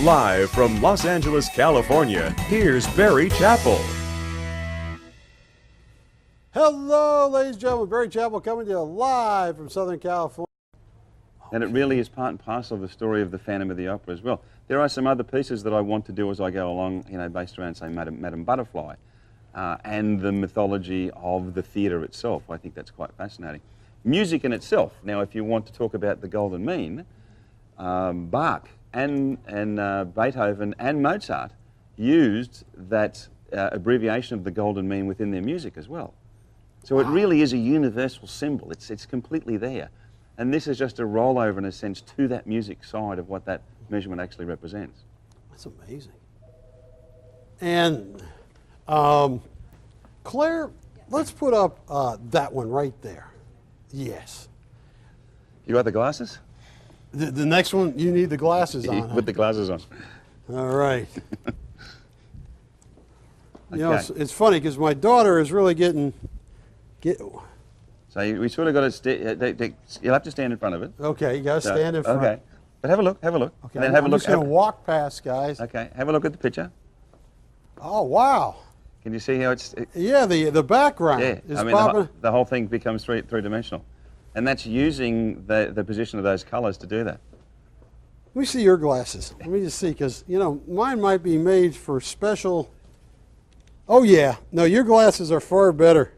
Live from Los Angeles, California, here's Barry Chappell. Hello, ladies and gentlemen. Barry Chappell coming to you live from Southern California. And it really is part and parcel of the story of the Phantom of the Opera as well. There are some other pieces that I want to do as I go along, you know, based around, say, Madame Butterfly and the mythology of the theatre itself. I think that's quite fascinating. Music in itself. Now, if you want to talk about the Golden Mean, Bach and Beethoven and Mozart used that abbreviation of the Golden Mean within their music as well. So it really is a universal symbol. It's completely there. And this is just a rollover, in a sense, to that music side of what that measurement actually represents. That's amazing. And Claire, let's put up that one right there. Yes. You got the glasses? The next one, you need the glasses on. Put the glasses on. All right. Okay. You know, it's funny because my daughter is really getting. So we sort of got to. You'll have to stand in front of it. Okay, you got to stand in front. Okay, but have a look. Okay, and then have I'm a look. just going to walk past, guys. Okay, have a look at the picture. Oh wow. Can you see how it's? Yeah, the background is I mean, popping. the whole thing becomes three-dimensional, and that's using the position of those colours to do that. Let me see your glasses. Let me just see, because, you know, mine might be made for special. Oh, yeah. No, your glasses are far better.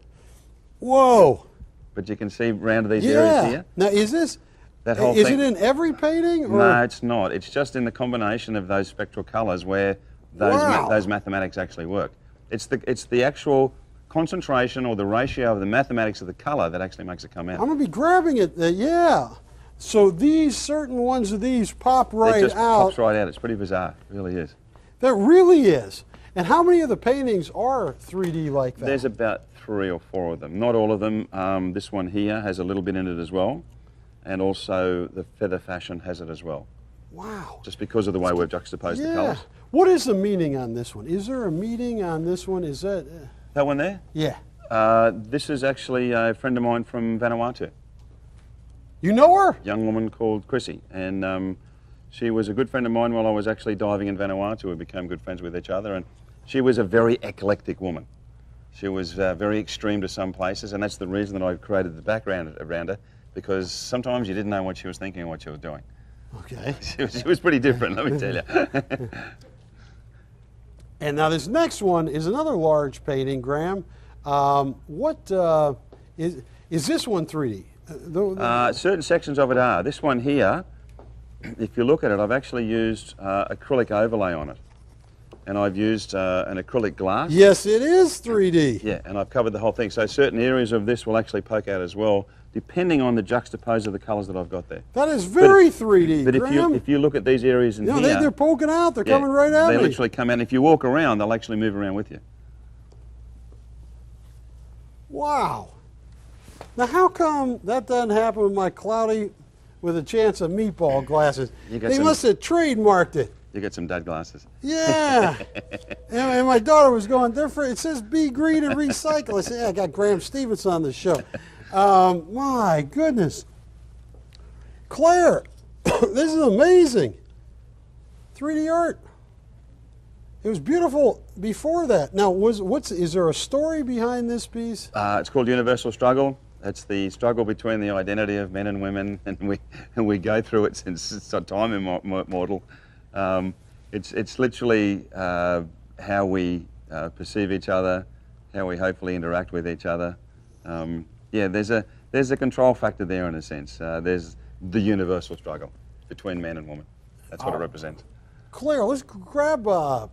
Whoa. But you can see round these areas here. Now, is this, That whole is thing. it in every painting? Or? No, it's not. It's just in the combination of those spectral colours where those mathematics actually work. It's the actual concentration or the ratio of the mathematics of the colour that actually makes it come out. I'm going to be grabbing it. Yeah. So these certain ones of these pop right out. It just pops right out. It's pretty bizarre. It really is. That really is. And how many of the paintings are 3D like that? There's about 3 or 4 of them. Not all of them. This one here has a little bit in it as well. And also the feather fashion has it as well. Wow. Just because of the way we've juxtaposed the colours. What is the meaning on this one? Is there a meaning on this one? Is that... That one there? Yeah. This is actually a friend of mine from Vanuatu. You know her? Young woman called Chrissy, and she was a good friend of mine while I was actually diving in Vanuatu. We became good friends with each other, and she was a very eclectic woman. She was very extreme to some places, and that's the reason that I created the background around her, because sometimes you didn't know what she was thinking or what she was doing. Okay. She was pretty different, let me tell you. And now this next one is another large painting, Graeme. Is this one 3D? Certain sections of it are. This one here, if you look at it, I've actually used acrylic overlay on it. And I've used an acrylic glass. Yes, it is 3D. Yeah, and I've covered the whole thing. So certain areas of this will actually poke out as well, depending on the juxtapose of the colours that I've got there. That is very 3D, But Graeme. if you look at these areas in here... They're poking out. They're coming right at me. They literally come out. If you walk around, they'll actually move around with you. Wow. Now, how come that doesn't happen with my cloudy with a chance of meatball glasses? They must have trademarked it. You get some dad glasses. Yeah. and my daughter was going, it says be green and recycle. I said, yeah, I got Graeme Stevenson on the show. My goodness. Claire, this is amazing. 3D art. It was beautiful before that. Now, is there a story behind this piece? It's called Universal Struggle. It's the struggle between the identity of men and women, and we go through it since time immortal. It's literally how we perceive each other, how we hopefully interact with each other. Yeah, there's a control factor there in a sense. There's the universal struggle between man and woman. That's what it represents. Claire, let's grab the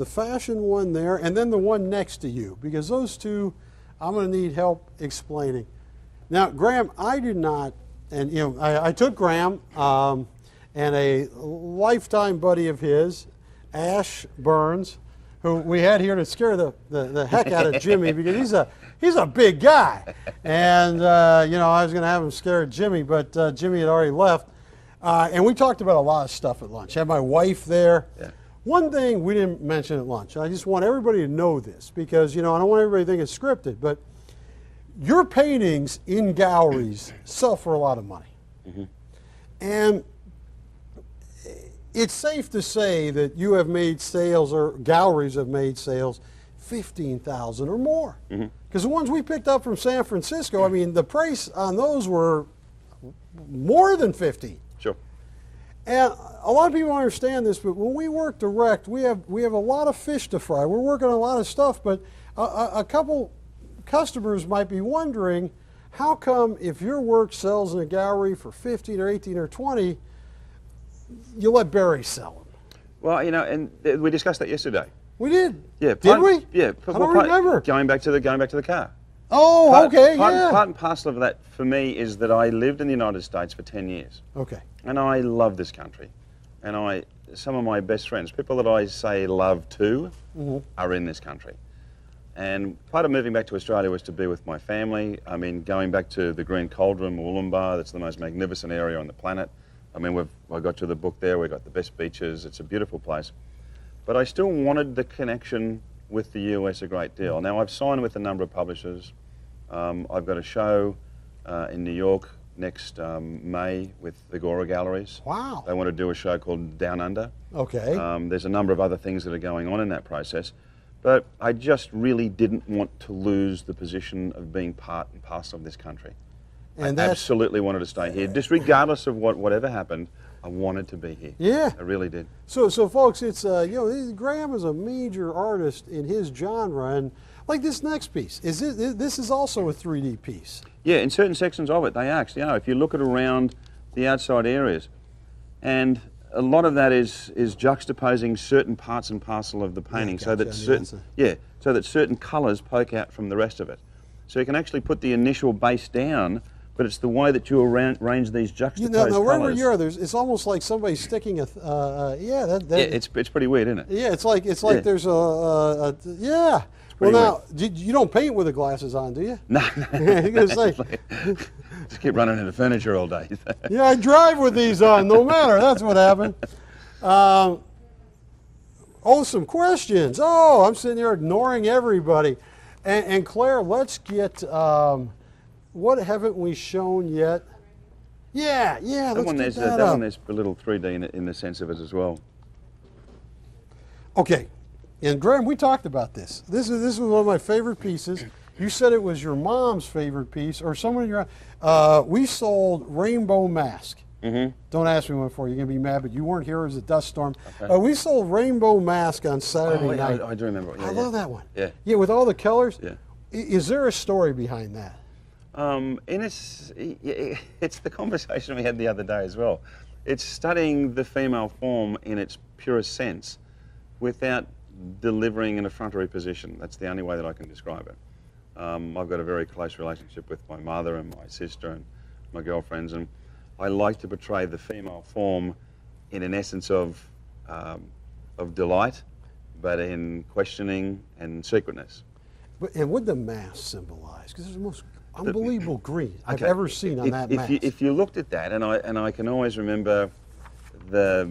fashion one there, and then the one next to you, because those two, I'm going to need help explaining. Now, Graeme, I did not, and you know, I took Graeme and a lifetime buddy of his, Ash Burns, who we had here to scare the heck out of Jimmy because he's a big guy, and you know, I was going to have him scare Jimmy, but Jimmy had already left, and we talked about a lot of stuff at lunch. I had my wife there. Yeah. One thing we didn't mention at lunch, I just want everybody to know this because, you know, I don't want everybody to think it's scripted, but your paintings in galleries sell for a lot of money. Mm-hmm. And it's safe to say that you have made sales, or galleries have made sales, 15,000 or more. Because the ones we picked up from San Francisco, I mean, the price on those were more than 50. Sure. And a lot of people don't understand this, but when we work direct, we have a lot of fish to fry. We're working on a lot of stuff, but a couple customers might be wondering, how come if your work sells in a gallery for 15 or 18 or 20, you let Barry sell them? Well, you know, and we discussed that yesterday. We did. Yeah. Did we? Yeah. I don't remember. Going back to the car. Oh, okay, yeah. Part and parcel of that for me is that I lived in the United States for 10 years. Okay. And I love this country. And some of my best friends, people that I say love to, are in this country. And part of moving back to Australia was to be with my family. I mean, going back to the Green Cauldron, Wollumbar, that's the most magnificent area on the planet. I mean, I got to the book there, we got the best beaches, it's a beautiful place. But I still wanted the connection with the US a great deal. Now, I've signed with a number of publishers. I've got a show in New York next May with the Gora Galleries. Wow. They want to do a show called Down Under. Okay. There's a number of other things that are going on in that process. But I just really didn't want to lose the position of being part and parcel of this country. And I absolutely wanted to stay here, just regardless of whatever happened. I wanted to be here. Yeah. I really did. So folks, it's you know, Graeme is a major artist in his genre, and like this next piece, this is also a 3D piece. Yeah, in certain sections of it, they actually are. If you look at around the outside areas, and a lot of that is juxtaposing certain parts and parcel of the painting, Yeah, so that certain colours poke out from the rest of it. So you can actually put the initial base down, but it's the way that you arrange these juxtaposed colours. Wherever you are, it's almost like somebody sticking a yeah, it's pretty weird, isn't it? Yeah, it's like there's yeah. Well, now you don't paint with the glasses on, do you? No. Just keep running into furniture all day. Yeah, I drive with these on, no matter. That's what happened. Some questions. Oh, I'm sitting here ignoring everybody. And Claire, let's get, what haven't we shown yet? Yeah, let's get that up. That one there's a little 3D in the sense of it as well. Okay, and Graeme, we talked about this. This was one of my favorite pieces. You said it was your mom's favorite piece, or someone in your. We sold Rainbow Mask. Don't ask me what for. You're gonna be mad, but you weren't here. It was a dust storm. Okay. We sold Rainbow Mask on Saturday night. I do remember. Yeah, I love that one. Yeah. Yeah, with all the colors. Yeah. Is there a story behind that? It's the conversation we had the other day as well. It's studying the female form in its purest sense, without delivering an effrontery position. That's the only way that I can describe it. I've got a very close relationship with my mother and my sister and my girlfriends, and I like to portray the female form in an essence of delight, but in questioning and secretness. And what the mask symbolize? Because it's the most unbelievable green I've ever seen on that mask. If you looked at that, and I can always remember the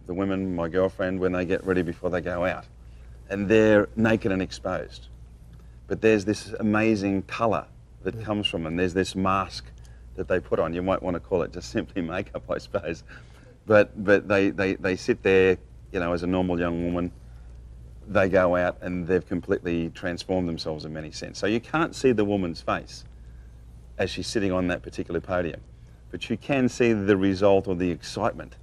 women, my girlfriend, when they get ready before they go out, and they're naked and exposed. But there's this amazing colour that comes from them. There's this mask that they put on. You might want to call it just simply makeup, I suppose. But they sit there, you know, as a normal young woman. They go out and they've completely transformed themselves in many senses. So you can't see the woman's face as she's sitting on that particular podium, but you can see the result or the excitement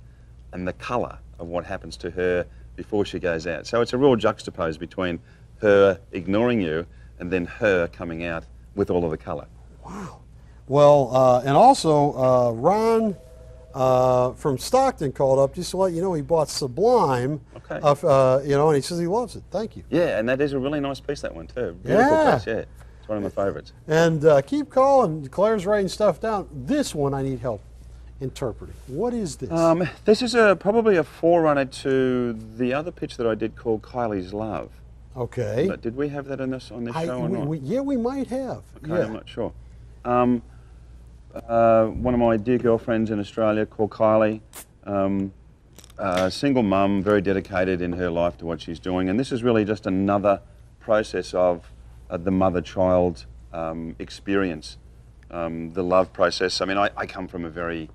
and the colour of what happens to her before she goes out. So it's a real juxtapose between her ignoring you and then her coming out with all of the colour. Wow. Well, and also Ron from Stockton called up just to let you know he bought Sublime. Okay. You know, and he says he loves it. Thank you. Yeah, and that is a really nice piece, that one too. Beautiful piece, yeah. It's one of my favourites. And keep calling. Claire's writing stuff down. This one I need help interpreting. What is this? This is probably a forerunner to the other pitch that I did called Kylie's Love. Okay. But did we have that on this show or not? Yeah, we might have. Okay, yeah. I'm not sure. One of my dear girlfriends in Australia called Kylie, a single mum, very dedicated in her life to what she's doing, and this is really just another process of the mother-child experience, the love process. I mean, I come from a very